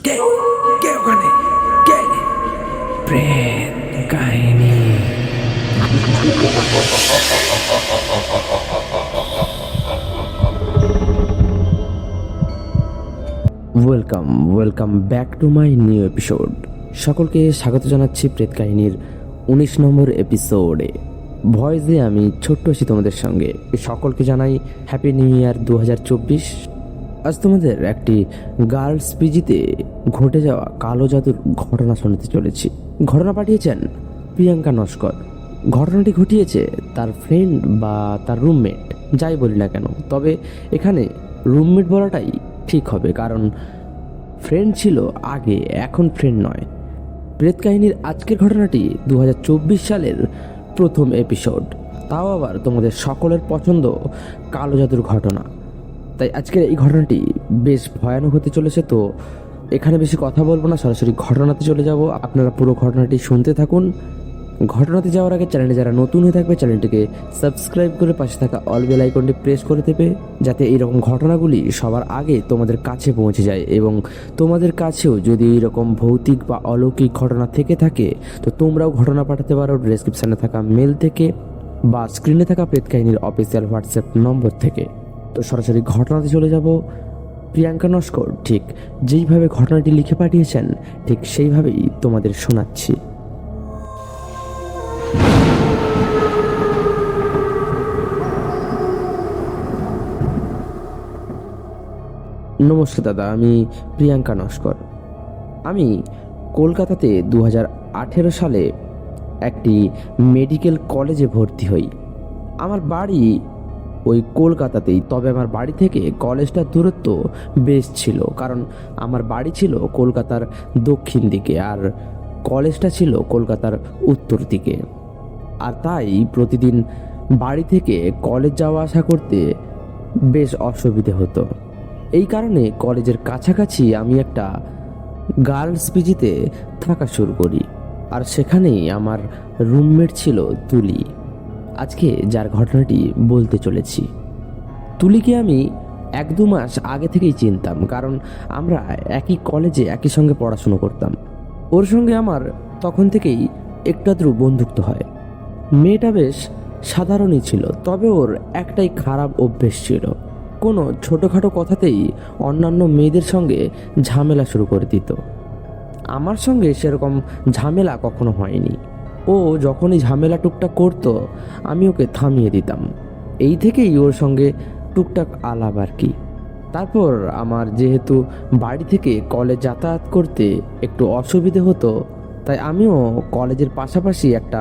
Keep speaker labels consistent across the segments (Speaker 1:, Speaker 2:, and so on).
Speaker 1: কে কে ওখানে? কে? প্রেত কাহিনী। Welcome back to my new episode. সকলকে স্বাগত জানাচ্ছি প্রেত কাহিনীর 19 নম্বর এপিসোডে। ভয়েসে আমি ছোট্ট আছি তোমাদের সঙ্গে। সকলকে জানাই হ্যাপি নিউ ইয়ার 2024। আজ তোমাদের একটি গার্লস পিজিতে ঘটে যাওয়া কালো জাদুর ঘটনা শোনাতে চলেছি। ঘটনা পাঠিয়েছেন প্রিয়াঙ্কা নস্কর। ঘটনাটি ঘটিয়েছে তার ফ্রেন্ড বা তার রুমমেট, যাই বলি না কেন, তবে এখানে রুমমেট বলাটাই ঠিক হবে, কারণ ফ্রেন্ড ছিল আগে, এখন ফ্রেন্ড নয়। প্রেত কাহিনীর আজকের ঘটনাটি 2024 সালের প্রথম এপিসোড, তাও আবার তোমাদের সকলের পছন্দ কালো জাদুর ঘটনা। তাই আজকের এই ঘটনাটি বেশ ভয়ানক হতে চলেছে। তো এখানে বেশি কথা বলবো না, সরাসরি ঘটনাতে চলে যাব। আপনারা পুরো ঘটনাটি শুনতে থাকুন। ঘটনাতে যাওয়ার আগে চ্যানেলে যারা নতুন হয়ে থাকবে চ্যানেলটিকে সাবস্ক্রাইব করে পাশে থাকা অল বেল আইকনটি প্রেস করে দেবে, যাতে এইরকম ঘটনাগুলি সবার আগে তোমাদের কাছে পৌঁছে যায়। এবং তোমাদের কাছেও যদি এইরকম ভৌতিক বা অলৌকিক ঘটনা থেকে থাকে তো তোমরাও ঘটনা পাঠাতে পারো ডেসক্রিপশানে থাকা মেল থেকে বা স্ক্রিনে থাকা প্রেত কাহিনীর অফিসিয়াল হোয়াটসঅ্যাপ নম্বর থেকে। তো সরাসরি ঘটনাতে চলে যাব। প্রিয়াঙ্কা নস্কর ঠিক যেইভাবে ঘটনাটি লিখে পাঠিয়েছেন ঠিক সেইভাবেই তোমাদের শোনাচ্ছি। নমস্কার দাদা, আমি প্রিয়াঙ্কা নস্কর। আমি কলকাতাতে 2018 সালে একটি মেডিকেল কলেজে ভর্তি হই। আমার বাড়ি ওই কলকাতাতেই, তবে আমার বাড়ি থেকে কলেজটার দূরত্ব বেশ ছিল, কারণ আমার বাড়ি ছিল কলকাতার দক্ষিণ দিকে আর কলেজটা ছিল কলকাতার উত্তর দিকে। আর তাই প্রতিদিন বাড়ি থেকে কলেজ যাওয়া আসা করতে বেশ অসুবিধে হতো। এই কারণে কলেজের কাছাকাছি আমি একটা গার্লস পিজিতে থাকা শুরু করি, আর সেখানেই আমার রুমমেট ছিল তুলি। আজকে যার ঘটনাটি বলতে চলেছি, তুলিকে আমি 1-2 মাস আগে থেকেই চিনতাম, কারণ আমরা একই কলেজে একই সঙ্গে পড়াশুনো করতাম। ওর সঙ্গে আমার তখন থেকেই একটু আধটু বন্ধুত্ব হয়। মেয়েটা বেশ সাধারণই ছিল, তবে ওর একটাই খারাপ অভ্যেস ছিল, কোনো ছোটোখাটো কথাতেই অন্যান্য মেয়েদের সঙ্গে ঝামেলা শুরু করে দিত। আমার সঙ্গে সেরকম ঝামেলা কখনো হয়নি। ও যখনই ঝামেলা টুকটাক করতো আমি ওকে থামিয়ে দিতাম। এই থেকেই ওর সঙ্গে টুকটাক আলাপ আর কি। তারপর আমার যেহেতু বাড়ি থেকে কলেজ যাতায়াত করতে একটু অসুবিধে হতো, তাই আমিও কলেজের পাশাপাশি একটা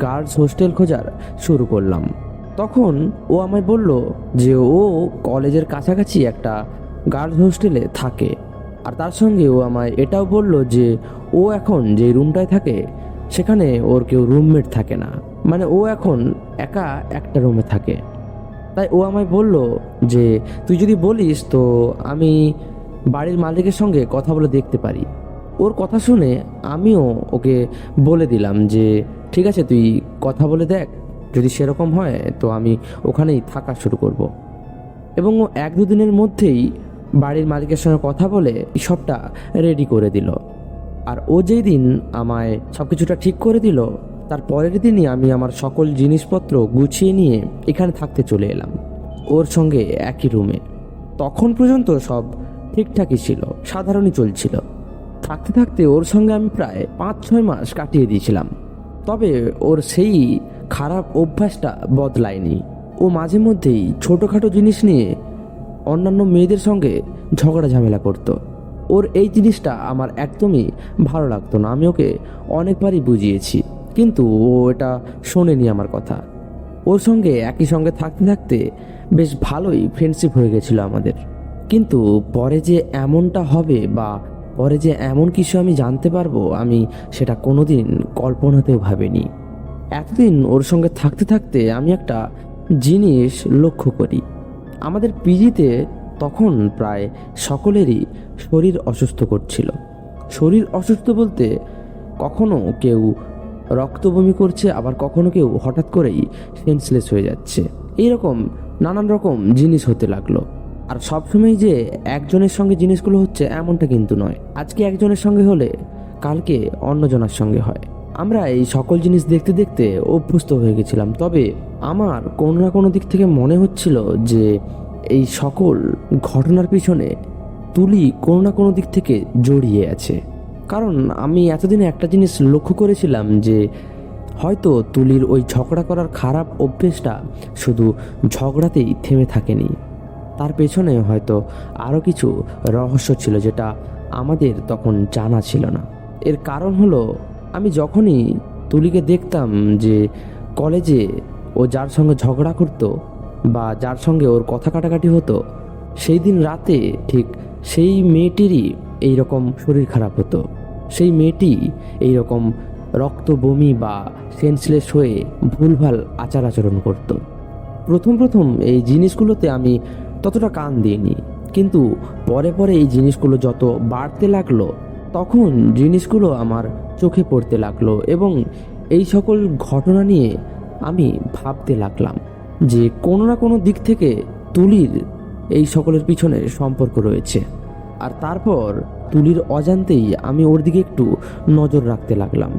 Speaker 1: গার্লস হোস্টেল খোঁজার শুরু করলাম। তখন ও আমায় বলল যে ও কলেজের কাছাকাছি একটা গার্লস হোস্টেলে থাকে, আর তার সঙ্গে ও আমায় এটাও বলল যে ও এখন যে রুমটায় থাকে সেখানে ওর কেউ রুমমেট থাকে না, মানে ও এখন একা একটা রুমে থাকে। তাই ও আমায় বলল যে তুই যদি বলিস তো আমি বাড়ির মালিকের সঙ্গে কথা বলে দেখতে পারি। ওর কথা শুনে আমিও ওকে বলে দিলাম যে ঠিক আছে, তুই কথা বলে দেখ, যদি সেরকম হয় তো আমি ওখানেই থাকা শুরু করব। এবং ও 1-2 দিনের মধ্যেই বাড়ির মালিকের সঙ্গে কথা বলে সবটা রেডি করে দিল। আর ও যেই দিন আমায় সব কিছুটা ঠিক করে দিল, তার পরের দিনই আমি আমার সকল জিনিসপত্র গুছিয়ে নিয়ে এখানে থাকতে চলে এলাম ওর সঙ্গে একই রুমে। তখন পর্যন্ত সব ঠিকঠাকই ছিল, সাধারণই চলছিল। থাকতে থাকতে ওর সঙ্গে আমি প্রায় 5-6 মাস কাটিয়ে দিয়েছিলাম। তবে ওর সেই খারাপ অভ্যাসটা বদলায়নি। ও মাঝে মধ্যেই ছোটোখাটো জিনিস নিয়ে অন্যান্য মেয়েদের সঙ্গে ঝগড়া ঝামেলা করতো। ওর এই জিনিসটা আমার একদমই ভালো লাগতো না। আমি ওকে অনেকবারই বুঝিয়েছি, কিন্তু ও এটা শোনেনি আমার কথা। ওর সঙ্গে একই সঙ্গে থাকতে থাকতে বেশ ভালোই ফ্রেন্ডশিপ হয়ে গেছিল আমাদের। কিন্তু পরে যে এমনটা হবে বা পরে যে এমন কিছু আমি জানতে পারবো, আমি সেটা কোনোদিন কল্পনাতেও ভাবিনি। এতদিন ওর সঙ্গে থাকতে থাকতে আমি একটা জিনিস লক্ষ্য করি। আমাদের পিজিতে তখন প্রায় সকলেরই শরীর অসুস্থ করছিল। শরীর অসুস্থ বলতে কখনো কেউ রক্ত বমি করছে, আবার কখনো কেউ হঠাৎ করেই সেন্সলেস হয়ে যাচ্ছে। এইরকম নানান রকম জিনিস হতে লাগলো। আর সবসময় যে একজনের সঙ্গে জিনিসগুলো হচ্ছে এমনটা কিন্তু নয়। আজকে একজনের সঙ্গে হলে কালকে অন্যজনের সঙ্গে হয়। আমরা এই সকল জিনিস দেখতে দেখতে অভ্যস্ত হয়ে গেছিলাম। তবে আমার কোনো না কোনো দিক থেকে মনে হচ্ছিল যে এই সকল ঘটনার পিছনে তুলি কোনো না কোনো দিক থেকে জড়িয়ে আছে। কারণ আমি এতদিনে একটা জিনিস লক্ষ্য করেছিলাম যে হয়তো তুলির ওই ঝগড়া করার খারাপ অভ্যেসটা শুধু ঝগড়াতেই থেমে থাকেনি, তার পেছনে হয়তো আরও কিছু রহস্য ছিল যেটা আমাদের তখন জানা ছিল না। এর কারণ হলো, আমি যখনই তুলিকে দেখতাম যে কলেজে ও যার সঙ্গে ঝগড়া করতো বা যার সঙ্গে ওর কথা কাটাকাটি হতো, সেই দিন রাতে ঠিক সেই মেয়েটিরই এইরকম শরীর খারাপ হতো। সেই মেয়েটি এইরকম রক্ত বমি বা সেন্সলেস হয়ে ভুলভাল আচার আচরণ করত। প্রথম প্রথম এই জিনিসগুলোতে আমি ততটা কান দিইনি, কিন্তু পরে পরে এই জিনিসগুলো যত বাড়তে লাগলো তখন জিনিসগুলো আমার চোখে পড়তে লাগলো এবং এই সকল ঘটনা নিয়ে আমি ভাবতে লাগলাম যে কোনো না কোনো দিক থেকে তুলির এই সকলের পিছনে সম্পর্ক রয়েছে। আর তারপর তুলির অজান্তেই আমি ওর দিকে একটু নজর রাখতে লাগলাম।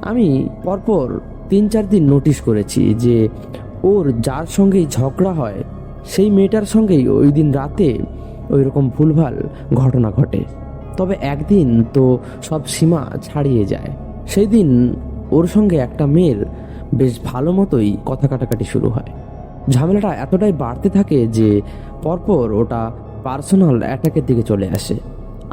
Speaker 1: আমি পরপর 3-4 দিন নোটিশ করেছি যে ওর যার সঙ্গেই ঝগড়া হয় সেই মেয়েটার সঙ্গেই ওই দিন রাতে ওই রকম ভুলভাল ঘটনা ঘটে। তবে একদিন তো সব সীমা ছাড়িয়ে যায়। সেই দিন ওর সঙ্গে একটা মেয়ের বেশ ভালো মতোই কথা কাটাকাটি শুরু হয়। ঝামেলাটা এতটাই বাড়তে থাকে যে পরপর ওটা পার্সোনাল অ্যাটাকের দিকে চলে আসে।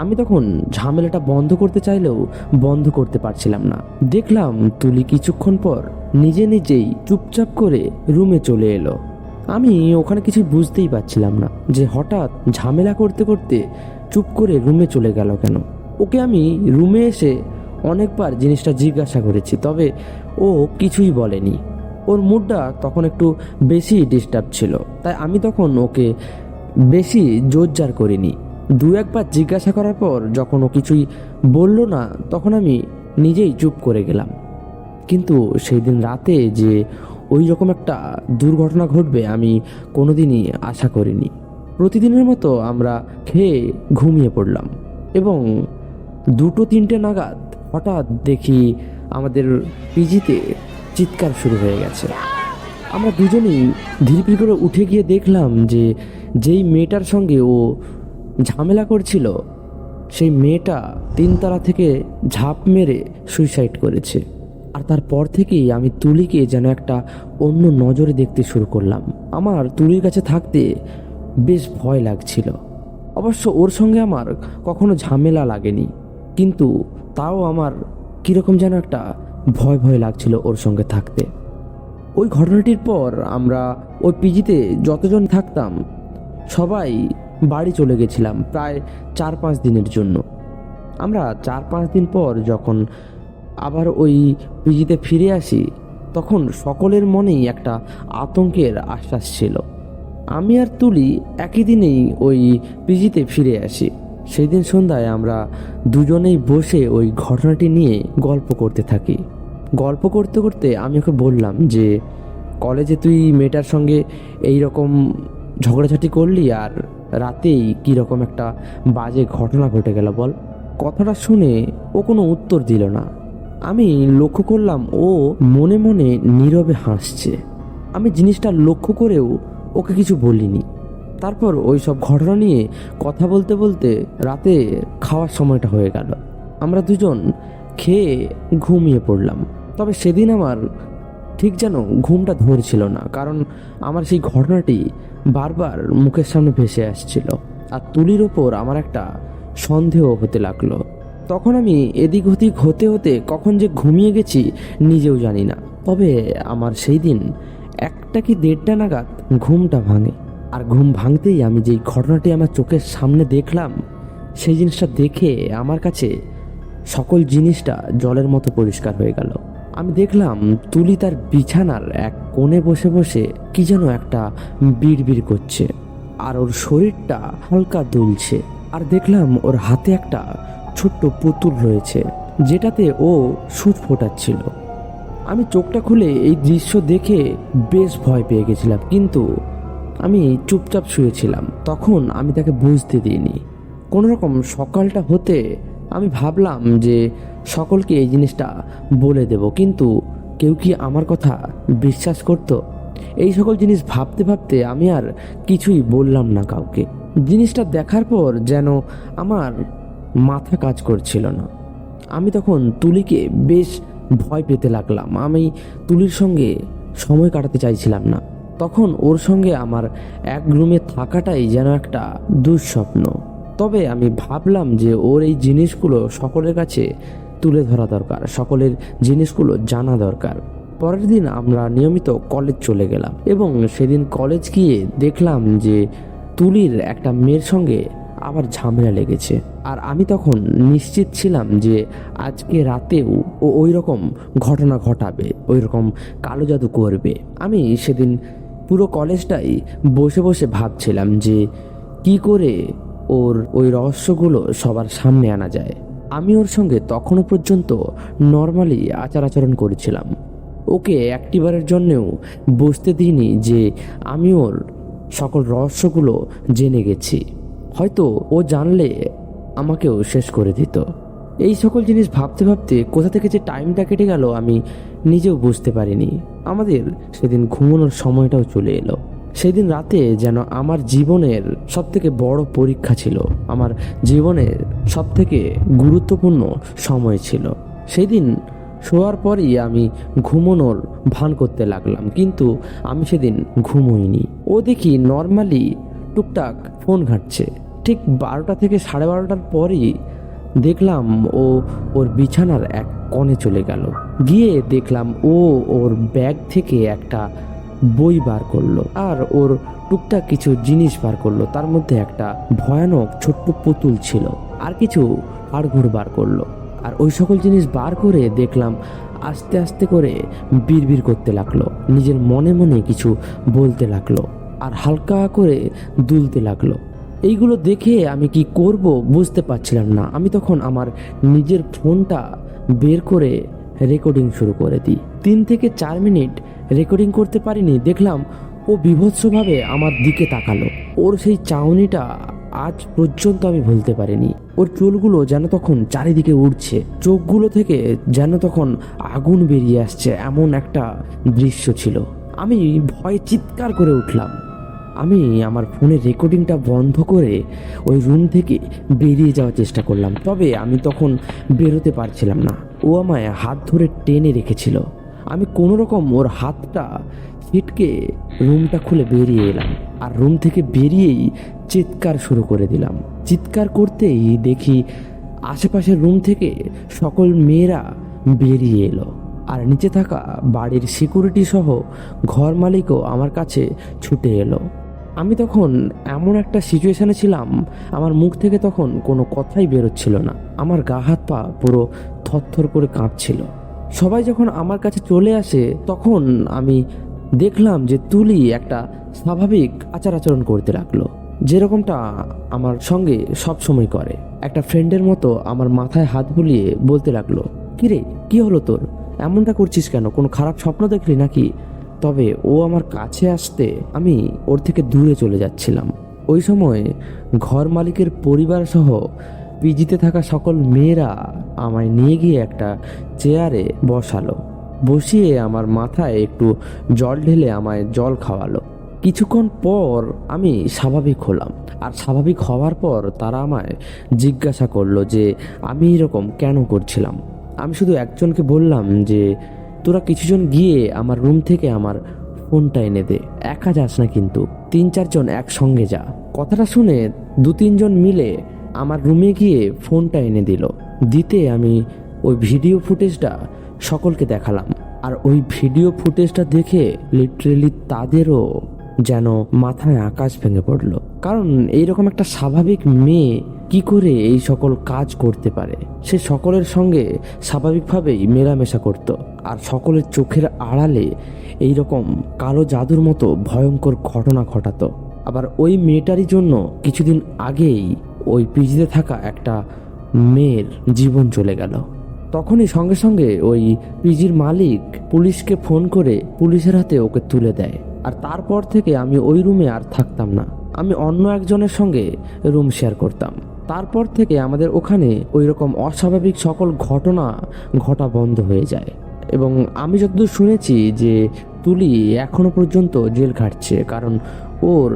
Speaker 1: আমি তখন ঝামেলাটা বন্ধ করতে চাইলেও বন্ধ করতে পারছিলাম না। দেখলাম তুলি কিছুক্ষণ পর নিজে নিজেই চুপচাপ করে রুমে চলে এলো। আমি ওখানে কিছু বুঝতেই পারছিলাম না যে হঠাৎ ঝামেলা করতে করতে চুপ করে রুমে চলে গেল কেন। ওকে আমি রুমে এসে অনেকবার জিনিসটা জিজ্ঞাসা করেছি, তবে ও কিছুই বলেনি। ওর মুডটা তখন একটু বেশি ডিস্টার্ব ছিল, তাই আমি তখন ওকে বেশি জোরজার করিনি। 2-1বার জিজ্ঞাসা করার পর যখন ও কিছুই বলল না তখন আমি নিজেই চুপ করে গেলাম। কিন্তু সেই দিন রাতে যে ওই রকম একটা দুর্ঘটনা ঘটবে আমি কোনোদিনই আশা করিনি। প্রতিদিনের মতো আমরা খেয়ে ঘুমিয়ে পড়লাম এবং 2-3টে নাগাদ হঠাৎ দেখি আমাদের পিজিতে চিৎকার শুরু হয়ে গেছে। আমরা দুজনেই ধীরে করে উঠে গিয়ে দেখলাম যে যেই মেয়েটার সঙ্গে ও ঝামেলা করছিল সেই মেয়েটা 3 তলা থেকে ঝাঁপ মেরে সুইসাইড করেছে। আর তারপর থেকেই আমি তুলিকে যেন একটা অন্য নজরে দেখতে শুরু করলাম। আমার তুলির কাছে থাকতে বেশ ভয় লাগছিল। অবশ্য ওর সঙ্গে আমার কখনো ঝামেলা লাগেনি, কিন্তু তাও আমার কীরকম যেন একটা ভয় ভয় লাগছিল ওর সঙ্গে থাকতে। ওই ঘটনাটির পর আমরা ওই পিজিতে যতজন থাকতাম সবাই বাড়ি চলে গেছিলাম প্রায় 4-5 দিনের জন্য। আমরা 4-5 দিন পর যখন আবার ওই পিজিতে ফিরে আসি তখন সকলের মনেই একটা আতঙ্কের আশ্বাস ছিল। আমি আর তুলি একই দিনেই ওই পিজিতে ফিরে আসি। সেই দিন সন্ধ্যায় আমরা দুজনেই বসে ওই ঘটনাটি নিয়ে গল্প করতে থাকি। গল্প করতে করতে আমি ওকে বললাম যে কলেজে তুই মেয়েটার সঙ্গে এই রকম ঝগড়াঝাটি করলি আর রাতেই কীরকম একটা বাজে ঘটনা ঘটে গেল বল। কথাটা শুনে ও কোনো উত্তর দিল না। আমি লক্ষ্য করলাম ও মনে মনে নীরবে হাসছে। আমি জিনিসটা লক্ষ্য করেও ওকে কিছু বলিনি। তারপর ওই সব ঘটনা নিয়ে কথা বলতে বলতে রাতে খাওয়ার সময়টা হয়ে গেল। আমরা দুজন খেয়ে ঘুমিয়ে পড়লাম। তবে সেদিন আমার ঠিক যেন ঘুমটা ধরছিল না, কারণ আমার সেই ঘটনাটি বারবার মুখের সামনে ভেসে আসছিল আর তুলির ওপর আমার একটা সন্দেহ হতে লাগলো। তখন আমি এদিক ওদিক হতে হতে কখন যে ঘুমিয়ে গেছি নিজেও জানি না। তবে আমার সেই দিন 1টা কি 1:30টা নাগাদ ঘুমটা ভাঙে। আর ঘুম ভাঙতেই আমি যেই ঘটনাটি আমার চোখের সামনে দেখলাম সেই জিনিসটা দেখে আমার কাছে সকল জিনিসটা জলের মতো পরিষ্কার হয়ে গেল। আমি দেখলাম তুলি তার বিছানার এক কোণে বসে বসে কি যেন একটা বিড়বিড় করছে আর ওর শরীরটা হালকা দুলছে। আর দেখলাম ওর হাতে একটা ছোট্ট পুতুল রয়েছে যেটাতে ও সুচ ফোটাচ্ছিল। আমি চোখটা খুলে এই দৃশ্য দেখে বেশ ভয় পেয়ে গেছিলাম, কিন্তু আমি চুপচাপ শুয়েছিলাম। তখন আমি তাকে বুঝতে দিইনি। কোনোরকম সকালটা হতে আমি ভাবলাম যে সকলকে এই জিনিসটা বলে দেব, কিন্তু কেউ কি আমার কথা বিশ্বাস করত? এই সকল জিনিস ভাবতে ভাবতে আমি আর কিছুই বললাম না কাউকে। জিনিসটা দেখার পর যেন আমার মাথা কাজ করছিল না। আমি তখন তুলিকে বেশ ভয় পেতে লাগলাম। আমি তুলির সঙ্গে সময় কাটাতে চাইছিলাম না। তখন ওর সঙ্গে আমার এক রুমে থাকাটাই যেন একটা দুঃস্বপ্ন। তবে আমি ভাবলাম যে ওর এই জিনিসগুলো সকলের কাছে তুলে ধরা দরকার, সকলের জিনিসগুলো জানা দরকার। পরের দিন আমরা নিয়মিত কলেজ চলে গেলাম এবং সেদিন কলেজ গিয়ে দেখলাম যে তুলির একটা মেয়ের সঙ্গে আবার ঝামেলা লেগেছে। আর আমি তখন নিশ্চিত ছিলাম যে আজকে রাতেও ও ওই রকম ঘটনা ঘটাবে, ওই রকম কালো জাদু করবে। আমি সেদিন পুরো কলেজটাই বসে বসে ভাবছিলাম যে কি করে ওর ওই রহস্যগুলো সবার সামনে আনা যায়। আমি ওর সঙ্গে তখনও পর্যন্ত নর্মালি আচার আচরণ করেছিলাম। ওকে একটিবারের জন্যেও বুঝতে দিইনি যে আমি ওর সকল রহস্যগুলো জেনে গেছি। হয়তো ও জানলে আমাকেও শেষ করে দিত। এই সকল জিনিস ভাবতে ভাবতে কোথা থেকে যে টাইমটা কেটে গেল আমি নিজেও বুঝতে পারিনি। আমাদের সেদিন ঘুমানোর সময়টাও চলে এলো। সেদিন রাতে যেন আমার জীবনের সবথেকে বড় পরীক্ষা ছিল, আমার জীবনের সবথেকে গুরুত্বপূর্ণ সময় ছিল। সেই দিন শোয়ার পরই আমি ঘুমানোর ভান করতে লাগলাম, কিন্তু আমি সেদিন ঘুমোইনি। ও দেখি নর্মালি টুকটাক ফোন ঘাঁটছে। ঠিক 12টা থেকে 12:30টার পরই দেখলাম ও ওর বিছানার এক কোণে চলে গেল। গিয়ে দেখলাম ও ওর ব্যাগ থেকে একটা বই বার করলো আর ওর টুকটাক কিছু জিনিস বার করলো। তার মধ্যে একটা ভয়ানক ছোট্ট পুতুল ছিল আর কিছু হাড়গোড় বার করলো। আর ওই সকল জিনিস বার করে দেখলাম আস্তে আস্তে করে বিড়বিড় করতে লাগলো, নিজের মনে মনে কিছু বলতে লাগলো আর হালকা করে দুলতে লাগলো। এইগুলো দেখে আমি কি করব বুঝতে পারছিলাম না। আমি তখন আমার নিজের ফোনটা বের করে রেকর্ডিং শুরু করে দিই। 3 থেকে 4 মিনিট রেকর্ডিং করতে পারিনি, দেখলাম ও বীভৎসভাবে আমার দিকে তাকালো। ওর সেই চাউনিটা আজ পর্যন্ত আমি ভুলতে পারিনি। ওর চুলগুলো যেন তখন চারিদিকে উড়ছে, চোখগুলো থেকে যেন তখন আগুন বেরিয়ে আসছে, এমন একটা দৃশ্য ছিল। আমি ভয়ে চিৎকার করে উঠলাম। আমি আমার ফোনের রেকর্ডিংটা বন্ধ করে ওই রুম থেকে বেরিয়ে যাওয়ার চেষ্টা করলাম, তবে আমি তখন বেরোতে পারছিলাম না। ও আমায় হাত ধরে টেনে রেখেছিল। আমি কোনো রকম ওর হাতটা ছিটকে রুমটা খুলে বেরিয়ে এলাম আর রুম থেকে বেরিয়েই চিৎকার শুরু করে দিলাম। চিৎকার করতেই দেখি আশেপাশের রুম থেকে সকল মেয়েরা বেরিয়ে এলো আর নিচে থাকা বাড়ির সিকিউরিটি সহ ঘর মালিকও আমার কাছে ছুটে এলো। আমি তখন এমন একটা সিচুয়েশনে ছিলাম, আমার মুখ থেকে তখন কোনো কথাই বেরোচ্ছিল না। আমার গা হাত পা পুরো থরথর করে কাঁপছিল। সবাই যখন আমার কাছে চলে আসে তখন আমি দেখলাম যে তুলি একটা স্বাভাবিক আচার আচরণ করতে লাগলো, যেরকমটা আমার সঙ্গে সব সময় করে। একটা ফ্রেন্ডের মতো আমার মাথায় হাত বুলিয়ে বলতে লাগলো, কিরে কি হলো তোর, এমনটা করছিস কেন, কোনো খারাপ স্বপ্ন দেখলি নাকি? তবে ও আমার কাছে আসতে আমি ওর থেকে দূরে চলে যাচ্ছিলাম। ওই সময় ঘর মালিকের পরিবার সহ পিজিতে থাকা সকল মেয়েরা আমায় নিয়ে গিয়ে একটা চেয়ারে বসালো। বসিয়ে আমার মাথায় একটু জল ঢেলে আমায় জল খাওয়ালো। কিছুক্ষণ পর আমি স্বাভাবিক হলাম আর স্বাভাবিক হওয়ার পর তারা আমায় জিজ্ঞাসা করলো যে আমি এরকম কেন করছিলাম। আমি শুধু একজনকে বললাম যে তোরা কিছুজন গিয়ে আমার রুম থেকে আমার ফোনটা এনে দে, একা যাস না কিন্তু, 3-4 জন একসঙ্গে যা। কথাটা শুনে 2-3 জন মিলে আমার রুমে গিয়ে ফোনটা এনে দিল। দিতে আমি ওই ভিডিও ফুটেজটা সকলকে দেখালাম আর ওই ভিডিও ফুটেজটা দেখে লিটারেলি তাদেরও যেন মাথায় আকাশ ভেঙে পড়লো। কারণ এইরকম একটা স্বাভাবিক মেয়ে কি করে এই সকল কাজ করতে পারে? সে সকলের সঙ্গে স্বাভাবিকভাবেই মেলামেশা করত আর সকলের চোখের আড়ালে এইরকম কালো জাদুর মতো ভয়ঙ্কর ঘটনা ঘটাতো। আবার ওই মেয়েটারই জন্য কিছুদিন আগেই ওই পিজিতে থাকা একটা মেয়ের জীবন চলে গেল। তখনই সঙ্গে সঙ্গে ওই পিজির মালিক পুলিশকে ফোন করে পুলিশের হাতে ওকে তুলে দেয়। আর তারপর থেকে আমি ওই রুমে আর থাকতাম না, আমি অন্য একজনের সঙ্গে রুম শেয়ার করতাম। তারপর থেকে আমাদের ওখানে ওই রকম অস্বাভাবিক সকল ঘটনা ঘটা বন্ধ হয়ে যায়। এবং আমি যতদূর শুনেছি যে তুলি এখনো পর্যন্ত জেল খাটছে, কারণ ওর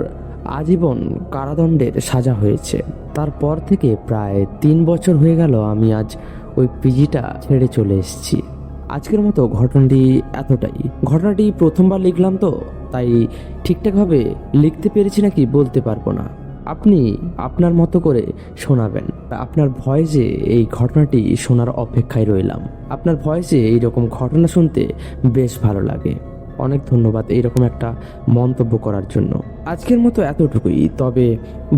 Speaker 1: আজীবন কারাদণ্ডের সাজা হয়েছে। তারপর থেকে প্রায় 3 বছর হয়ে গেল আমি আজ ওই পিজিটা ছেড়ে চলে এসেছি। আজকের মতো ঘটনাটি এতটাই। ঘটনাটি প্রথমবার লিখলাম তো, তাই ঠিকঠাকভাবে লিখতে পেরেছি নাকি বলতে পারবো না। আপনি আপনার মতো করে শোনাবেন। আপনার ভয়েসে এই ঘটনাটি শোনার অপেক্ষায় রইলাম। আপনার ভয়েসে এইরকম ঘটনা শুনতে বেশ ভালো লাগে। অনেক ধন্যবাদ এইরকম একটা মন্তব্য করার জন্য। আজকের মতো এতটুকুই। তবে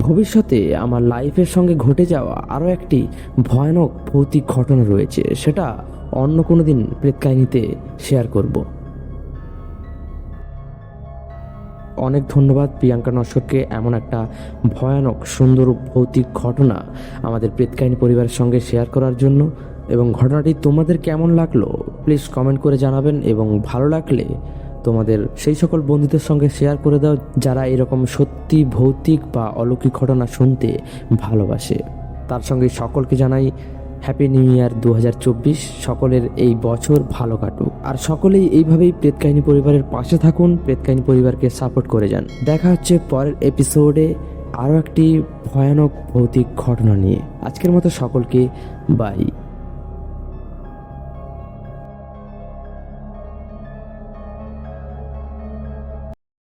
Speaker 1: ভবিষ্যতে আমার লাইফের সঙ্গে ঘটে যাওয়া আরও একটি ভয়ানক ভৌতিক ঘটনা রয়েছে, সেটা অন্য কোনো দিন প্রেতকাহিনীতে শেয়ার করব। অনেক ধন্যবাদ প্রিয়াঙ্কা নস্করকে এমন একটা ভয়ানক সুন্দর ভৌতিক ঘটনা আমাদের প্রেতকাহিনী পরিবারের সঙ্গে শেয়ার করার জন্য। এবং ঘটনাটি তোমাদের কেমন লাগলো প্লিজ কমেন্ট করে জানাবেন, এবং ভালো লাগলে তোমাদের সেই সকল বন্ধুদের সঙ্গে শেয়ার করে দাও যারা এরকম সত্যি ভৌতিক বা অলৌকিক ঘটনা শুনতে ভালোবাসে। তার সঙ্গে সকলকে জানাই হ্যাপি নিউ ইয়ার 2024। সকলের এই বছর ভালো কাটুক, আর সকলেই এইভাবেই প্রেতকাহিনী পরিবারের পাশে থাকুন, প্রেতকাহিনী পরিবারকে সাপোর্ট করে যান। দেখা হচ্ছে পরের এপিসোডে আরও একটি ভয়ানক ভৌতিক ঘটনা নিয়ে। আজকের মতো সকলকে বাই।